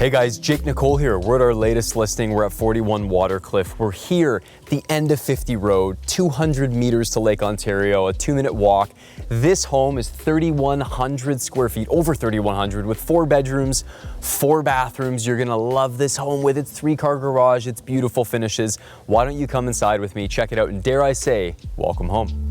Hey guys, Jake Nicolle here. We're at our latest listing. We're at 41 Watercliff. We're here at the end of 50 Road, 200 meters to Lake Ontario, a 2-minute walk. This home is 3,100 square feet, over 3,100, with 4 bedrooms, 4 bathrooms. You're gonna love this home with its 3-car garage, its beautiful finishes. Why don't you come inside with me, check it out, and dare I say, welcome home.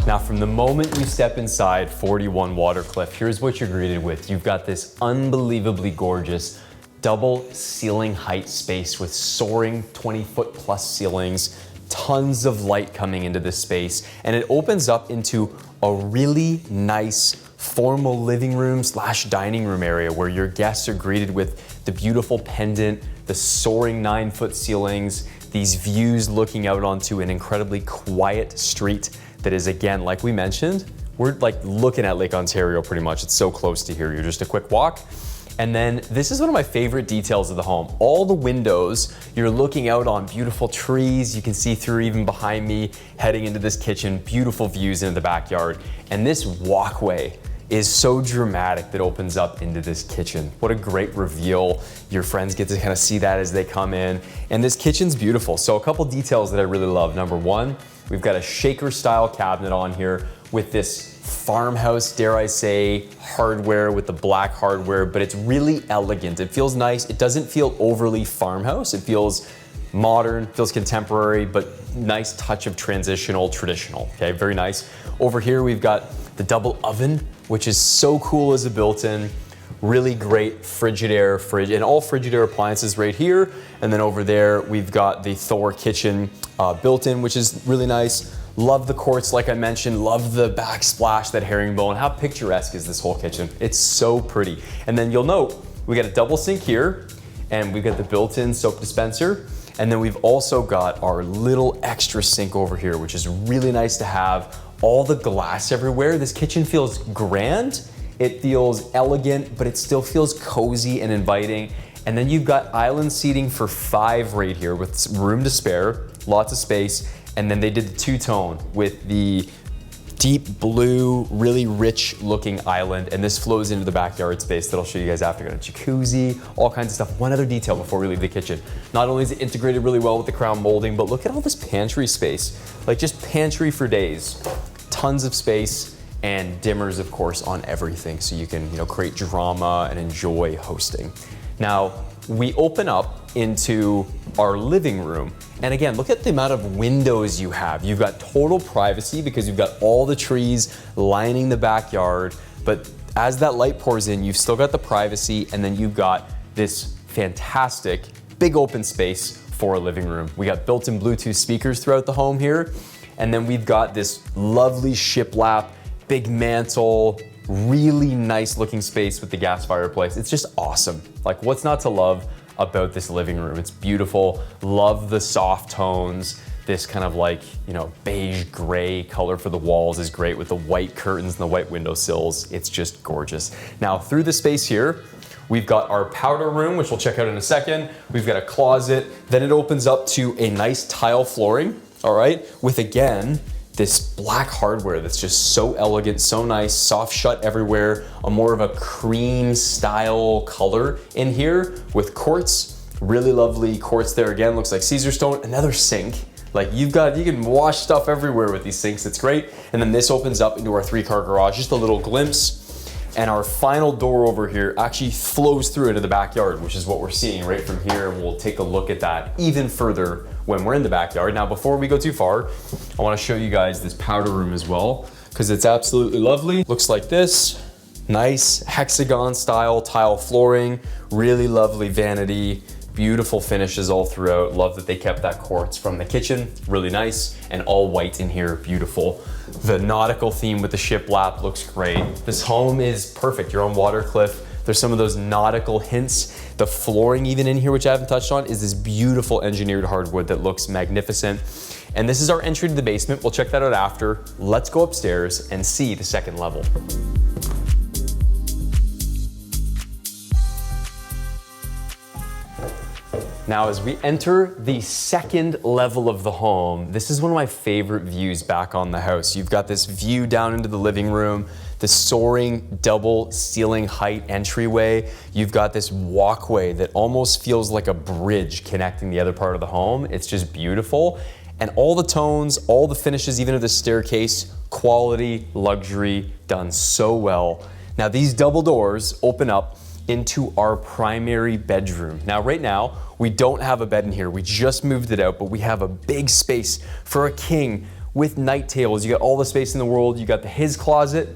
Now, from the moment you step inside 41 Watercliff, here's what you're greeted with. You've got this unbelievably gorgeous double ceiling height space with soaring 20-foot plus ceilings, tons of light coming into this space, and it opens up into a really nice formal living room / dining room area where your guests are greeted with the beautiful pendant, the soaring 9-foot ceilings, these views looking out onto an incredibly quiet street that is, again, like we mentioned, we're like looking at Lake Ontario pretty much. It's so close to here. You're just a quick walk. And then this is one of my favorite details of the home. All the windows, you're looking out on beautiful trees. You can see through even behind me, heading into this kitchen, beautiful views into the backyard. And this walkway is so dramatic that opens up into this kitchen. What a great reveal. Your friends get to kind of see that as they come in. And this kitchen's beautiful. So a couple details that I really love. Number one, we've got a shaker style cabinet on here with this farmhouse, dare I say, hardware with the black hardware, but it's really elegant. It feels nice. It doesn't feel overly farmhouse. It feels modern, feels contemporary, but nice touch of traditional, okay, very nice. Over here, we've got the double oven, which is so cool as a built-in. Really great Frigidaire fridge, and all Frigidaire appliances right here. And then over there, we've got the Thor kitchen built-in, which is really nice. Love the quartz, like I mentioned. Love the backsplash, that herringbone. How picturesque is this whole kitchen? It's so pretty. And then you'll note, we got a double sink here, and we've got the built-in soap dispenser. And then we've also got our little extra sink over here, which is really nice to have. All the glass everywhere. This kitchen feels grand. It feels elegant, but it still feels cozy and inviting. And then you've got island seating for 5 right here with room to spare, lots of space. And then they did the 2-tone with the deep blue, really rich looking island. And this flows into the backyard space that I'll show you guys after. Got a jacuzzi, all kinds of stuff. One other detail before we leave the kitchen. Not only is it integrated really well with the crown molding, but look at all this pantry space. Like just pantry for days. Tons of space. And dimmers, of course, on everything, so you can, create drama and enjoy hosting. Now, we open up into our living room, and again, look at the amount of windows you have. You've got total privacy because you've got all the trees lining the backyard, but as that light pours in, you've still got the privacy, and then you've got this fantastic big open space for a living room. We got built-in Bluetooth speakers throughout the home here, and then we've got this lovely shiplap, big mantle, really nice looking space with the gas fireplace. It's just awesome. Like, what's not to love about this living room? It's beautiful. Love the soft tones. This kind of like, beige gray color for the walls is great with the white curtains and the white windowsills. It's just gorgeous. Now, through the space here, we've got our powder room, which we'll check out in a second. We've got a closet. Then it opens up to a nice tile flooring, all right, with, again, this black hardware that's just so elegant, so nice, soft shut everywhere, a more of a cream style color in here with quartz, really lovely quartz there again, looks like Caesar stone, another sink. Like you can wash stuff everywhere with these sinks, it's great. And then this opens up into our 3-car garage, just a little glimpse. And our final door over here actually flows through into the backyard, which is what we're seeing right from here. And we'll take a look at that even further when we're in the backyard. Now, before we go too far, I want to show you guys this powder room as well, because it's absolutely lovely. Looks like this, nice hexagon style tile flooring, really lovely vanity, beautiful finishes all throughout. Love that they kept that quartz from the kitchen, really nice, and all white in here, beautiful. The nautical theme with the shiplap looks great. This home is perfect. You're on Watercliff. There's some of those nautical hints. The flooring even in here, which I haven't touched on, is this beautiful engineered hardwood that looks magnificent. And this is our entry to the basement. We'll check that out after. Let's go upstairs and see the 2nd level. Now, as we enter the second level of the home, this is one of my favorite views back on the house. You've got this view down into the living room, the soaring double ceiling height entryway. You've got this walkway that almost feels like a bridge connecting the other part of the home. It's just beautiful. And all the tones, all the finishes, even of the staircase, quality, luxury, done so well. Now, these double doors open up into our primary bedroom. Now, right now, we don't have a bed in here. We just moved it out, but we have a big space for a king with night tables. You got all the space in the world. You got the his closet.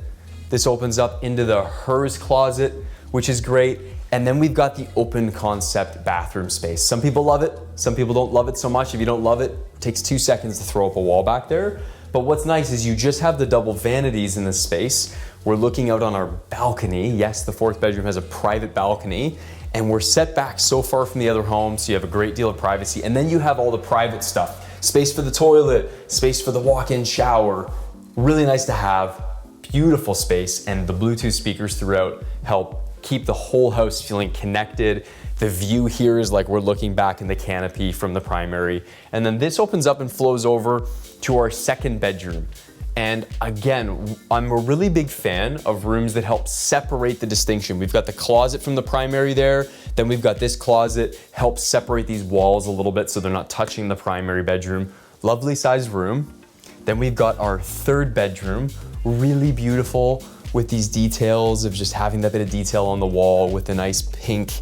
This opens up into the hers closet, which is great. And then we've got the open concept bathroom space. Some people love it. Some people don't love it so much. If you don't love it, it takes 2 seconds to throw up a wall back there. But what's nice is you just have the double vanities in this space. We're looking out on our balcony. Yes, the fourth bedroom has a private balcony, and we're set back so far from the other home, so you have a great deal of privacy. And then you have all the private stuff. Space for the toilet, space for the walk-in shower. Really nice to have, beautiful space, and the Bluetooth speakers throughout help keep the whole house feeling connected. The view here is like we're looking back in the canopy from the primary. And then this opens up and flows over to our second bedroom. And again, I'm a really big fan of rooms that help separate the distinction. We've got the closet from the primary there, then we've got this closet, helps separate these walls a little bit so they're not touching the primary bedroom. Lovely sized room. Then we've got our third bedroom, really beautiful with these details of just having that bit of detail on the wall with a nice pink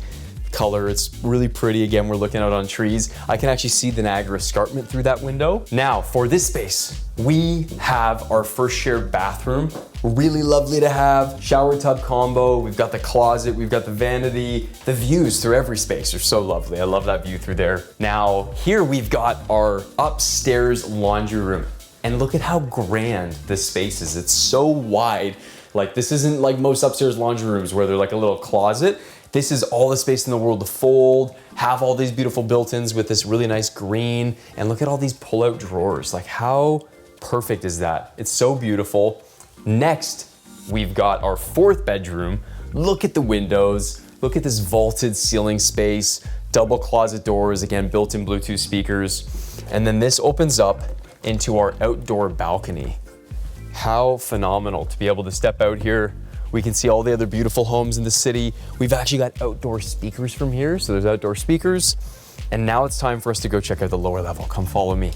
color. It's really pretty. Again, we're looking out on trees. I can actually see the Niagara Escarpment through that window. Now, for this space, we have our first shared bathroom. Really lovely to have. Shower tub combo. We've got the closet. We've got the vanity. The views through every space are so lovely. I love that view through there. Now, here we've got our upstairs laundry room. And look at how grand this space is. It's so wide. Like, this isn't like most upstairs laundry rooms where they're like a little closet. This is all the space in the world to fold, have all these beautiful built-ins with this really nice green, and look at all these pull-out drawers. Like, how perfect is that? It's so beautiful. Next, we've got our fourth bedroom. Look at the windows. Look at this vaulted ceiling space, double closet doors, again, built-in Bluetooth speakers. And then this opens up into our outdoor balcony. How phenomenal to be able to step out here. We can see all the other beautiful homes in the city. We've actually got outdoor speakers from here, so there's outdoor speakers. And now it's time for us to go check out the lower level. Come follow me.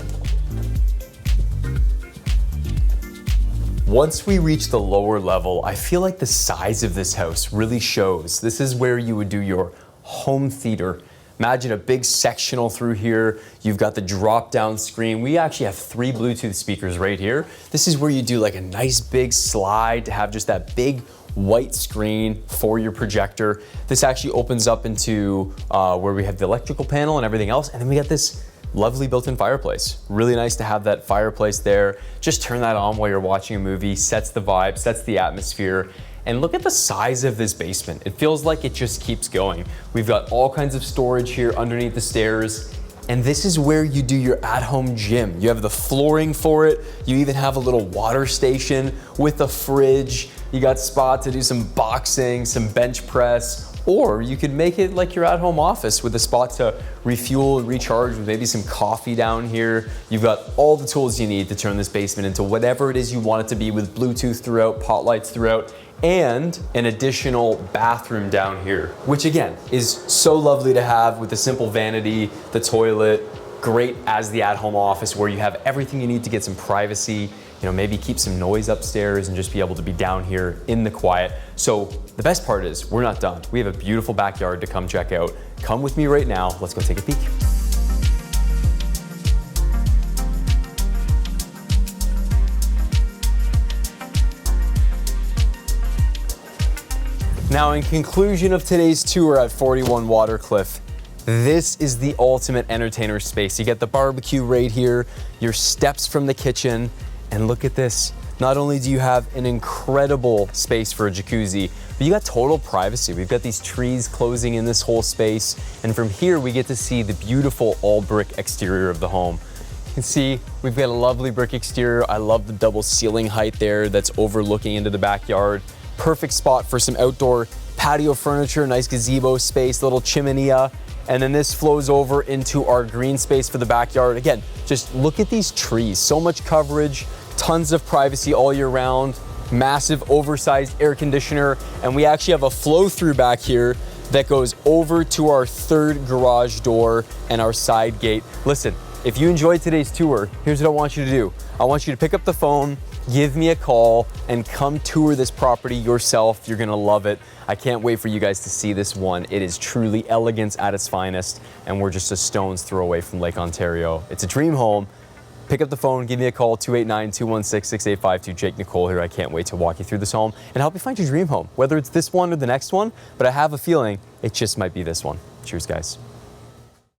Once we reach the lower level, I feel like the size of this house really shows. This is where you would do your home theater. Imagine a big sectional through here. You've got the drop-down screen. We actually have 3 Bluetooth speakers right here. This is where you do like a nice big slide to have just that big white screen for your projector. This actually opens up into where we have the electrical panel and everything else. And then we got this lovely built-in fireplace. Really nice to have that fireplace there. Just turn that on while you're watching a movie, sets the vibe, sets the atmosphere. And look at the size of this basement. It feels like it just keeps going. We've got all kinds of storage here underneath the stairs. And this is where you do your at-home gym. You have the flooring for it. You even have a little water station with a fridge. You got spot to do some boxing, some bench press, or you could make it like your at-home office with a spot to refuel and recharge with maybe some coffee down here. You've got all the tools you need to turn this basement into whatever it is you want it to be, with Bluetooth throughout, pot lights throughout, and an additional bathroom down here, which again is so lovely to have with the simple vanity, the toilet, great as the at-home office where you have everything you need to get some privacy, you know, maybe keep some noise upstairs and just be able to be down here in the quiet. So the best part is we're not done. We have a beautiful backyard to come check out. Come with me right now. Let's go take a peek. Now, in conclusion of today's tour at 41 Watercliff, this is the ultimate entertainer space. You get the barbecue right here, your steps from the kitchen, and look at this. Not only do you have an incredible space for a jacuzzi, but you got total privacy. We've got these trees closing in this whole space, and from here we get to see the beautiful all brick exterior of the home. You can see we've got a lovely brick exterior. I love the double ceiling height there that's overlooking into the backyard. Perfect spot for some outdoor patio furniture, nice gazebo space, little chimenea. And then this flows over into our green space for the backyard. Again, just look at these trees. So much coverage, tons of privacy all year round, massive oversized air conditioner, and we actually have a flow through back here that goes over to our third garage door and our side gate. Listen, if you enjoyed today's tour, here's what I want you to do. I want you to pick up the phone, give me a call, and come tour this property yourself. You're gonna love it. I can't wait for you guys to see this one. It is truly elegance at its finest, and we're just a stone's throw away from Lake Ontario. It's a dream home. Pick up the phone, give me a call, 289-216-6852. Jake Nicolle here. I can't wait to walk you through this home and help you find your dream home, whether it's this one or the next one, but I have a feeling it just might be this one. Cheers, guys.